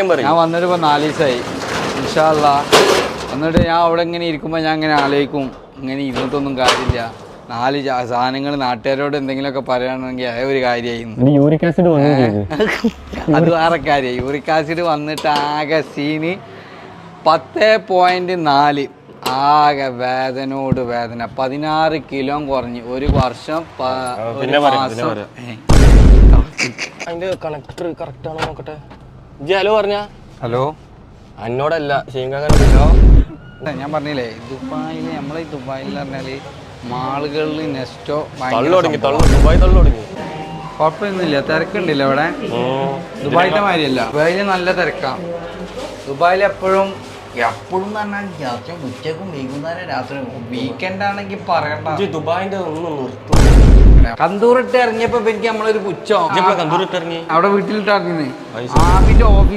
ഞാൻ വന്നിട്ട് ഇപ്പോൾ 4 ദിവസമായി ഇൻഷാ അല്ലാഹ്. എന്നിട്ട് ഞാൻ അവിടെ ഇങ്ങനെ ഇരിക്കുമ്പോൾ ഞാൻ ഇങ്ങനെ ആലോചിക്കും, ഇങ്ങനെ ഇരുന്നിട്ടൊന്നും കാര്യമില്ല. 4 സാധനങ്ങൾ നാട്ടുകാരോട് എന്തെങ്കിലുമൊക്കെ പറയുകയാണെങ്കിൽ അതേ ഒരു കാര്യമായിരുന്നു. യൂറിക് ആസിഡ് അത് വേറെ കാര്യമായി. യൂറിക് ആസിഡ് വന്നിട്ട് ആകെ സീന് 10.4 ആകെ വേദനയോട് വേദന. 16 കിലോ കുറഞ്ഞ് ഒരു വർഷം. അതിന്റെ കണക്ടർ കറക്റ്റ് ആണോ നോക്കട്ടെ. ഹലോ പറഞ്ഞ ഹലോ എന്നോടല്ല ഹലോ. ഞാൻ പറഞ്ഞില്ലേ നമ്മളെ ദുബായിൽ പറഞ്ഞാല് മാളുകളിൽ നെസ്റ്റോ കുഴപ്പമൊന്നുമില്ല, തിരക്കുണ്ടില്ല ഇവിടെ. ദുബായിത്തെ മാതിരിയല്ല, ദുബായിൽ നല്ല തിരക്കാണ്. ദുബായിൽ എപ്പോഴും പറഞ്ഞാൽ ഉച്ചക്കും വൈകുന്നേരം രാത്രി. വീക്കെൻഡ് ആണെങ്കിൽ പറയണ്ട. ദുബായിന്റെ കന്തൂറിട്ട് ഇറങ്ങിയപ്പോ എനിക്ക് നമ്മളൊരു പുച്ഛം. കന്തൂറിട്ട് ഇറങ്ങി അവിടെ വീട്ടിലിട്ട് ഇറങ്ങി. ആബിന്റെ ഓഫീസ്